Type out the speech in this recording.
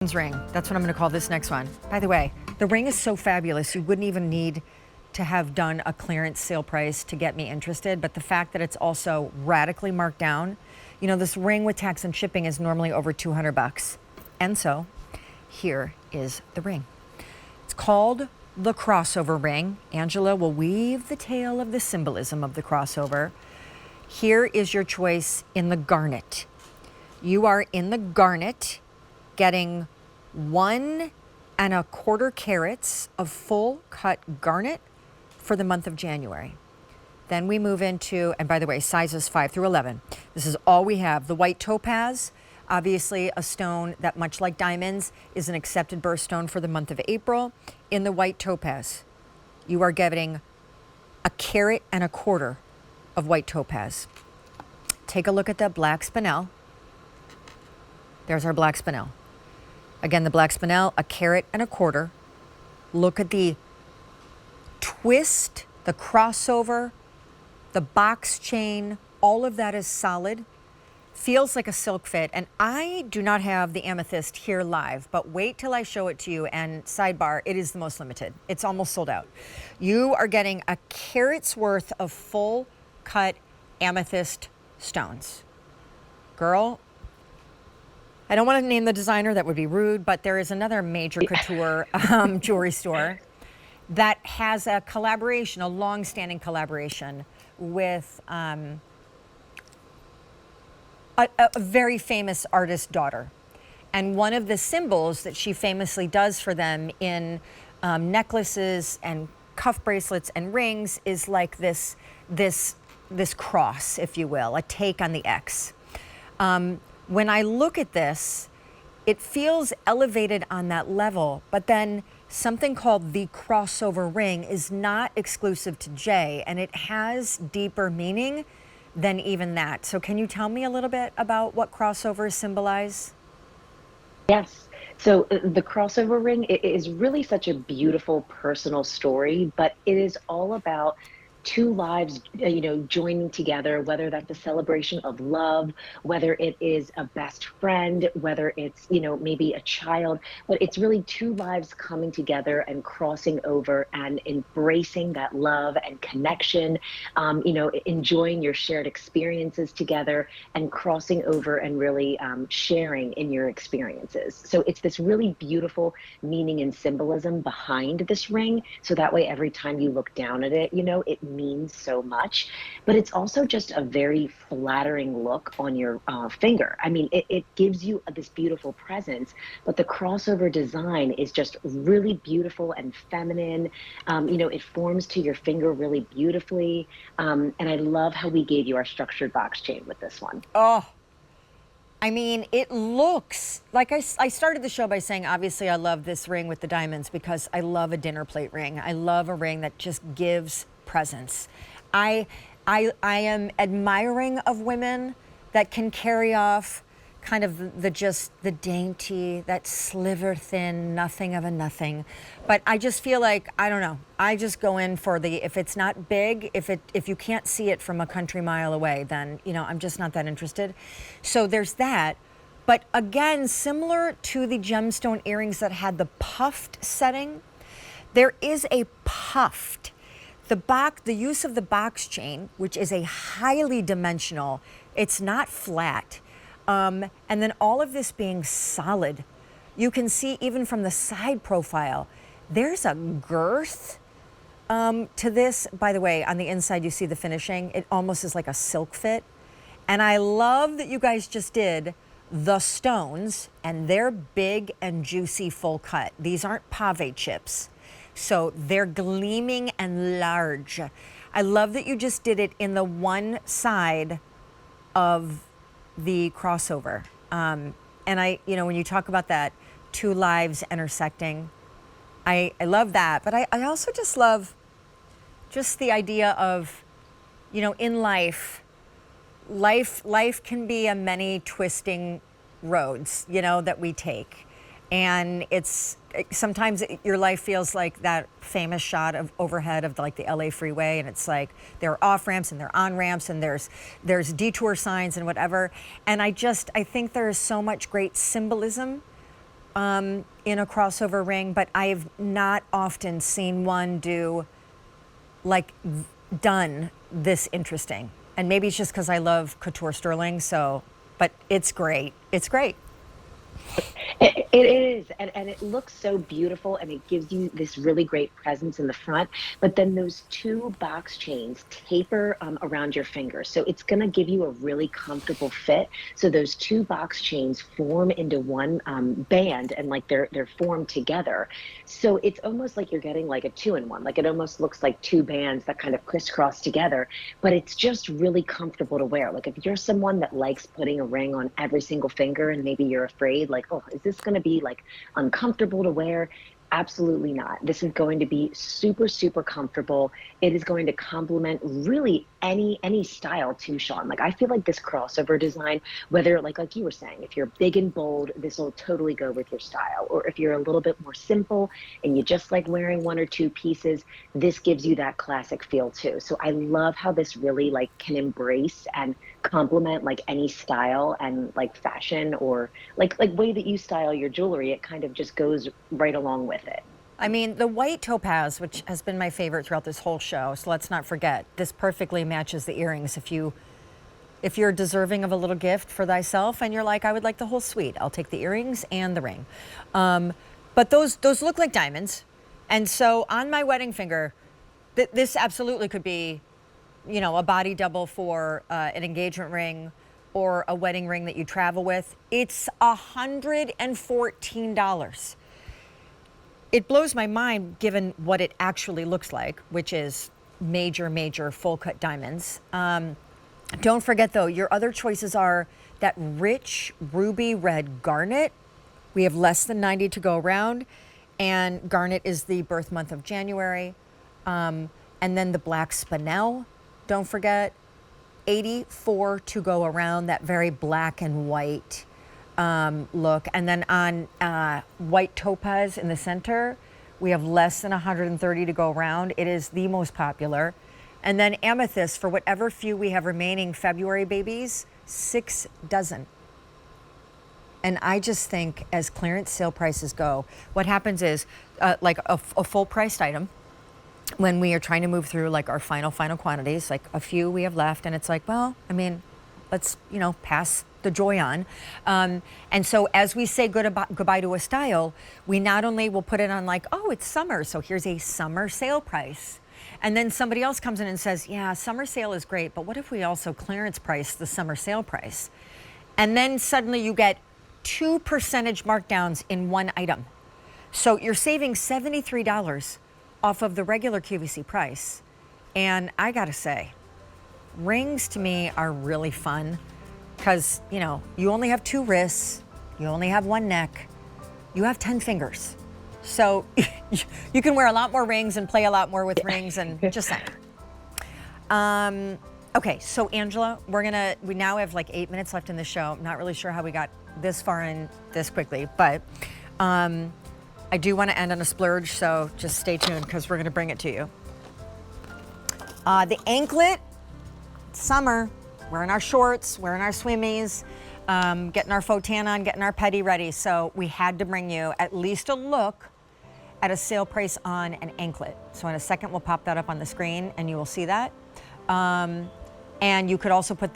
Ring. That's what I'm going to call this next one. By the way, the ring is so fabulous, you wouldn't even need to have done a clearance sale price to get me interested. But the fact that it's also radically marked down, you know, this ring with tax and shipping is normally over 200 bucks. And so here is the ring. It's called the crossover ring. Angela will weave the tale of the symbolism of the crossover. Here is your choice in the garnet. You are in the garnet, getting 1¼ carats of full cut garnet for the month of January. Then we move into, and by the way, sizes 5 through 11. This is all we have. The white topaz, obviously a stone that, much like diamonds, is an accepted birthstone for the month of April. In the white topaz, you are getting 1¼ carat of white topaz. Take a look at the black spinel. There's our black spinel. Again, the black spinel, 1¼ carat. Look at the twist, the crossover, the box chain, all of that is solid. Feels like a silk fit. And I do not have the amethyst here live, but wait till I show it to you. And sidebar, it is the most limited. It's almost sold out. You are getting 1 carat's worth of full cut amethyst stones. Girl, I don't want to name the designer, that would be rude, but there is another major couture jewelry store that has a collaboration, a long-standing collaboration with a very famous artist daughter. And one of the symbols that she famously does for them in necklaces and cuff bracelets and rings is like this cross, if you will, a take on the X. When I look at this, it feels elevated on that level, but then something called the crossover ring is not exclusive to J, and it has deeper meaning than even that. So can you tell me a little bit about what crossovers symbolize? Yes. So the crossover ring is really such a beautiful personal story, but it is all about two lives, joining together, whether that's a celebration of love, whether it is a best friend, whether it's, maybe a child, but it's really two lives coming together and crossing over and embracing that love and connection, enjoying your shared experiences together and crossing over and really sharing in your experiences. So it's this really beautiful meaning and symbolism behind this ring. So that way, every time you look down at it, it means so much, but it's also just a very flattering look on your finger. I mean, it gives you this beautiful presence, but the crossover design is just really beautiful and feminine. It forms to your finger really beautifully. And I love how we gave you our structured box chain with this one. Oh, I mean, it looks like I started the show by saying, obviously, I love this ring with the diamonds because I love a dinner plate ring. I love a ring that just gives presence. I am admiring of women that can carry off kind of the dainty, that sliver thin, nothing of a nothing. But I just feel like, I don't know, I just go in for if it's not big, if you can't see it from a country mile away, then, I'm just not that interested. So there's that. But again, similar to the gemstone earrings that had the puffed setting, there is a puffed. The use of the box chain, which is a highly dimensional, it's not flat. And then all of this being solid, you can see even from the side profile, there's a girth to this. By the way, on the inside, you see the finishing. It almost is like a silk fit. And I love that you guys just did the stones, and they're big and juicy full cut. These aren't pave chips. So they're gleaming and large. I love that you just did it in the one side of the crossover. And when you talk about that, two lives intersecting, I love that. But I also just love just the idea of, in life can be a many twisting roads, that we take. And sometimes your life feels like that famous shot of overhead of the LA freeway, and it's like there are off ramps and there are on ramps and there's detour signs and whatever. And I think there is so much great symbolism in a crossover ring, but I've not often seen one done this interesting. And maybe it's just because I love couture sterling, so, but it's great. It's great. It is, and it looks so beautiful, and it gives you this really great presence in the front. But then those two box chains taper around your fingers, so it's going to give you a really comfortable fit. So those two box chains form into one band, and like they're formed together. So it's almost like you're getting like a two-in-one. Like it almost looks like two bands that kind of crisscross together. But it's just really comfortable to wear. Like if you're someone that likes putting a ring on every single finger, and maybe you're afraid, like, oh, is this going to be like uncomfortable to wear? Absolutely not. This is going to be super, super comfortable. It is going to complement really any style too, Sean. Like I feel like this crossover design, whether like you were saying, if you're big and bold, this will totally go with your style. Or if you're a little bit more simple and you just like wearing one or two pieces, this gives you that classic feel too. So I love how this really like can embrace and complement like any style and like fashion or like way that you style your jewelry. It kind of just goes right along with it. I mean, the white topaz, which has been my favorite throughout this whole show, so let's not forget, this perfectly matches the earrings. If you're deserving of a little gift for thyself and you're like, I would like the whole suite, I'll take the earrings and the ring. But those look like diamonds. And so on my wedding finger, this absolutely could be, you know, a body double for an engagement ring or a wedding ring that you travel with. It's $114. It blows my mind given what it actually looks like, which is major full cut diamonds. Don't forget though, your other choices are that rich ruby red garnet. We have less than 90 to go around, and garnet is the birth month of January. And then the black spinel, don't forget, 84 to go around, that very black and white look. And then on white topaz in the center, we have less than 130 to go around. It is the most popular. And then amethyst, for whatever few we have remaining February babies, 6 dozen. And I just think as clearance sale prices go, what happens is like a full priced item, when we are trying to move through like our final quantities, like a few we have left, and it's like, well, I mean, let's, you know, pass the joy on. And so as we say goodbye to a style, we not only will put it on like, oh, it's summer, so here's a summer sale price. And then somebody else comes in and says, yeah, summer sale is great, but what if we also clearance price the summer sale price? And then suddenly you get 2% markdowns in one item. So you're saving $73 off of the regular QVC price. And I gotta say, rings to me are really fun because, you know, you only have 2 wrists, you only have 1 neck, you have 10 fingers. So you can wear a lot more rings and play a lot more with rings, and just saying. Okay, so Angela, we now have like 8 minutes left in the show. I'm not really sure how we got this far in this quickly, but I do want to end on a splurge, so just stay tuned because we're going to bring it to you. The anklet, summer, wearing our shorts, wearing our swimmies, getting our faux tan on, getting our petty ready. So we had to bring you at least a look at a sale price on an anklet. So in a second, we'll pop that up on the screen and you will see that. And you could also put the